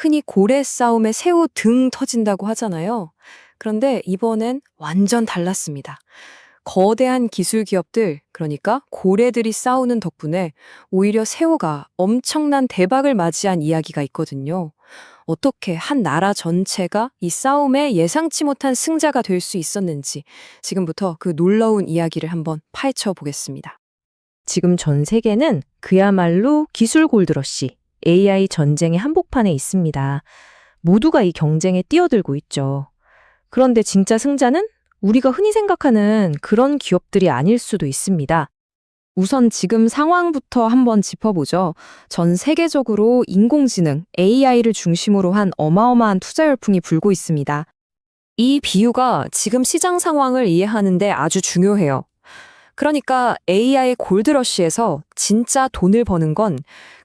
흔히 고래 싸움에 새우 등 터진다고 하잖아요. 그런데 이번엔 완전 달랐습니다. 거대한 기술 기업들, 그러니까 고래들이 싸우는 덕분에 오히려 새우가 엄청난 대박을 맞이한 이야기가 있거든요. 어떻게 한 나라 전체가 이 싸움에 예상치 못한 승자가 될 수 있었는지 지금부터 그 놀라운 이야기를 한번 파헤쳐 보겠습니다. 지금 전 세계는 그야말로 기술 골드러시, AI 전쟁의 한복판에 있습니다. 모두가 이 경쟁에 뛰어들고 있죠. 그런데 진짜 승자는 우리가 흔히 생각하는 그런 기업들이 아닐 수도 있습니다. 우선 지금 상황부터 한번 짚어보죠. 전 세계적으로 인공지능, AI를 중심으로 한 어마어마한 투자 열풍이 불고 있습니다. 이 비유가 지금 시장 상황을 이해하는데 아주 중요해요. 그러니까 AI 골드러시에서 진짜 돈을 버는 건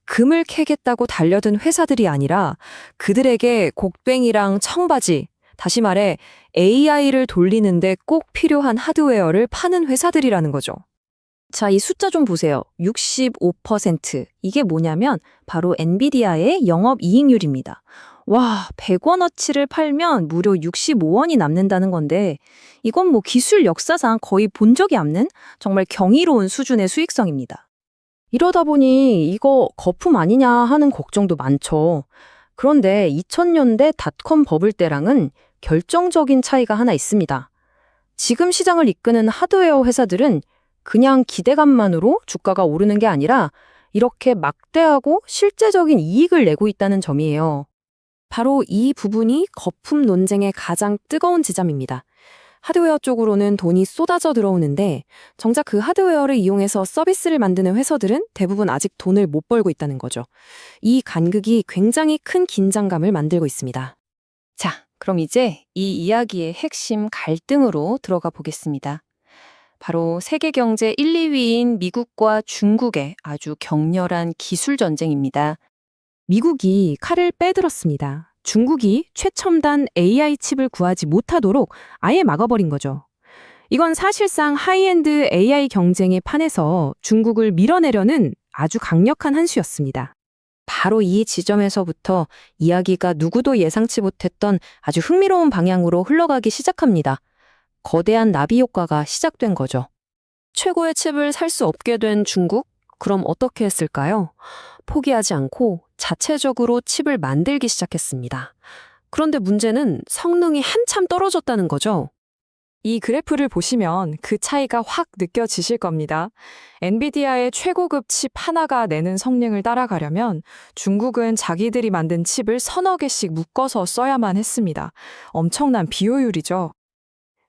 금을 캐겠다고 달려든 회사들이 아니라 그들에게 곡괭이랑 청바지, 다시 말해 AI를 돌리는데 꼭 필요한 하드웨어를 파는 회사들이라는 거죠. 자, 이 숫자 좀 보세요. 65%. 이게 뭐냐면 바로 엔비디아의 영업이익률입니다. 와, 100원어치를 팔면 무려 65원이 남는다는 건데 이건 뭐 기술 역사상 거의 본 적이 없는 정말 경이로운 수준의 수익성입니다. 이러다 보니 이거 거품 아니냐 하는 걱정도 많죠. 그런데 2000년대 닷컴 버블 때랑은 결정적인 차이가 하나 있습니다. 지금 시장을 이끄는 하드웨어 회사들은 그냥 기대감만으로 주가가 오르는 게 아니라 이렇게 막대하고 실제적인 이익을 내고 있다는 점이에요. 바로 이 부분이 거품 논쟁의 가장 뜨거운 지점입니다. 하드웨어 쪽으로는 돈이 쏟아져 들어오는데 정작 그 하드웨어를 이용해서 서비스를 만드는 회사들은 대부분 아직 돈을 못 벌고 있다는 거죠. 이 간극이 굉장히 큰 긴장감을 만들고 있습니다. 자, 그럼 이제 이 이야기의 핵심 갈등으로 들어가 보겠습니다. 바로 세계 경제 1, 2위인 미국과 중국의 아주 격렬한 기술 전쟁입니다. 미국이 칼을 빼들었습니다. 중국이 최첨단 AI 칩을 구하지 못하도록 아예 막아버린 거죠. 이건 사실상 하이엔드 AI 경쟁의 판에서 중국을 밀어내려는 아주 강력한 한 수였습니다. 바로 이 지점에서부터 이야기가 누구도 예상치 못했던 아주 흥미로운 방향으로 흘러가기 시작합니다. 거대한 나비 효과가 시작된 거죠. 최고의 칩을 살 수 없게 된 중국? 그럼 어떻게 했을까요? 포기하지 않고 자체적으로 칩을 만들기 시작했습니다. 그런데 문제는 성능이 한참 떨어졌다는 거죠. 이 그래프를 보시면 그 차이가 확 느껴지실 겁니다. 엔비디아의 최고급 칩 하나가 내는 성능을 따라가려면 중국은 자기들이 만든 칩을 서너 개씩 묶어서 써야만 했습니다. 엄청난 비효율이죠.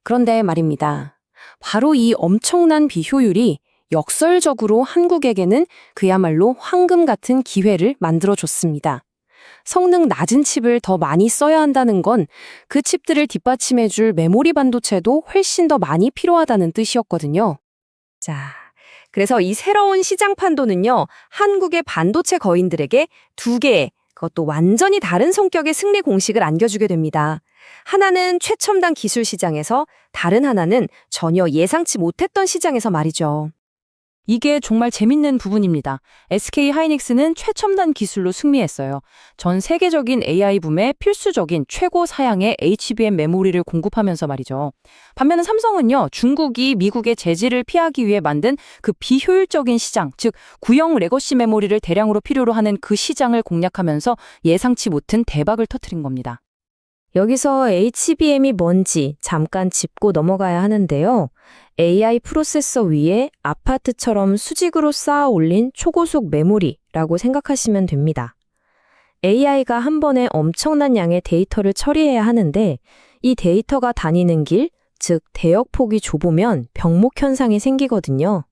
그런데 말입니다. 바로 이 엄청난 비효율이 역설적으로 한국에게는 그야말로 황금 같은 기회를 만들어줬습니다. 성능 낮은 칩을 더 많이 써야 한다는 건 그 칩들을 뒷받침해줄 메모리 반도체도 훨씬 더 많이 필요하다는 뜻이었거든요. 자, 그래서 이 새로운 시장 판도는요, 한국의 반도체 거인들에게 두 개의, 그것도 완전히 다른 성격의 승리 공식을 안겨주게 됩니다. 하나는 최첨단 기술 시장에서, 다른 하나는 전혀 예상치 못했던 시장에서 말이죠. 이게 정말 재밌는 부분입니다. SK 하이닉스는 최첨단 기술로 승리했어요. 전 세계적인 AI 붐에 필수적인 최고 사양의 HBM 메모리를 공급하면서 말이죠. 반면에 삼성은요, 중국이 미국의 제지를 피하기 위해 만든 그 비효율적인 시장, 즉 구형 레거시 메모리를 대량으로 필요로 하는 그 시장을 공략하면서 예상치 못한 대박을 터뜨린 겁니다. 여기서 HBM이 뭔지 잠깐 짚고 넘어가야 하는데요. AI 프로세서 위에 아파트처럼 수직으로 쌓아 올린 초고속 메모리라고 생각하시면 됩니다. AI가 한 번에 엄청난 양의 데이터를 처리해야 하는데 이 데이터가 다니는 길, 즉 대역폭이 좁으면 병목 현상이 생기거든요.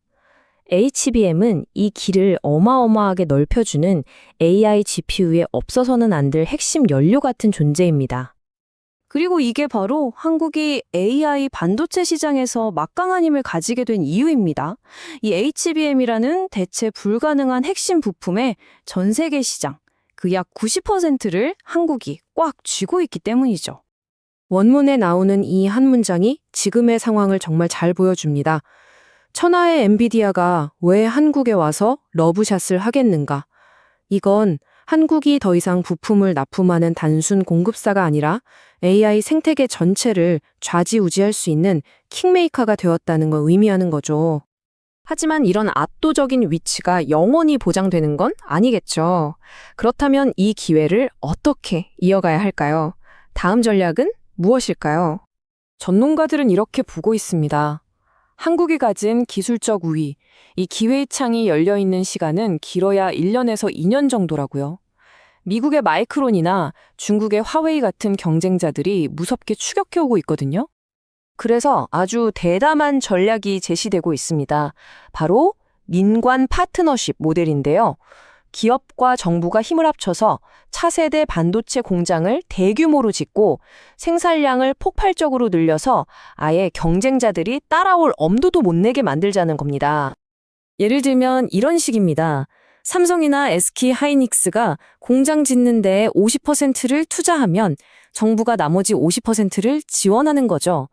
HBM은 이 길을 어마어마하게 넓혀주는 AI GPU에 없어서는 안 될 핵심 연료 같은 존재입니다. 그리고 이게 바로 한국이 AI 반도체 시장에서 막강한 힘을 가지게 된 이유입니다. 이 HBM이라는 대체 불가능한 핵심 부품의 전 세계 시장, 그 약 90%를 한국이 꽉 쥐고 있기 때문이죠. 원문에 나오는 이 한 문장이 지금의 상황을 정말 잘 보여줍니다. 천하의 엔비디아가 왜 한국에 와서 러브샷을 하겠는가? 이건 한국이 더 이상 부품을 납품하는 단순 공급사가 아니라 AI 생태계 전체를 좌지우지할 수 있는 킹메이커가 되었다는 걸 의미하는 거죠. 하지만 이런 압도적인 위치가 영원히 보장되는 건 아니겠죠. 그렇다면 이 기회를 어떻게 이어가야 할까요? 다음 전략은 무엇일까요? 전문가들은 이렇게 보고 있습니다. 한국이 가진 기술적 우위, 이 기회의 창이 열려 있는 시간은 길어야 1년에서 2년 정도라고요. 미국의 마이크론이나 중국의 화웨이 같은 경쟁자들이 무섭게 추격해오고 있거든요. 그래서 아주 대담한 전략이 제시되고 있습니다. 바로 민관 파트너십 모델인데요. 기업과 정부가 힘을 합쳐서 차세대 반도체 공장을 대규모로 짓고 생산량을 폭발적으로 늘려서 아예 경쟁자들이 따라올 엄두도 못 내게 만들자는 겁니다. 예를 들면 이런 식입니다. 삼성이나 SK 하이닉스가 공장 짓는 데 50%를 투자하면 정부가 나머지 50%를 지원하는 거죠.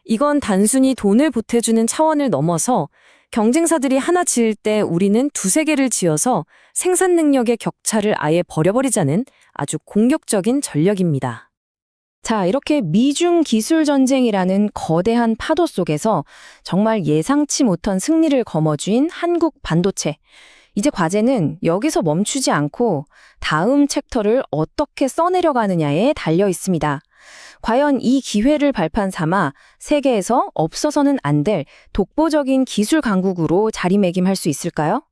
이건 단순히 돈을 보태주는 차원을 넘어서 경쟁사들이 하나 지을 때 우리는 두세 개를 지어서 생산 능력의 격차를 아예 버려버리자는 아주 공격적인 전략입니다. 자, 이렇게 미중 기술 전쟁이라는 거대한 파도 속에서 정말 예상치 못한 승리를 거머쥔 한국 반도체. 이제 과제는 여기서 멈추지 않고 다음 챕터를 어떻게 써내려가느냐에 달려 있습니다. 과연 이 기회를 발판 삼아 세계에서 없어서는 안 될 독보적인 기술 강국으로 자리매김할 수 있을까요?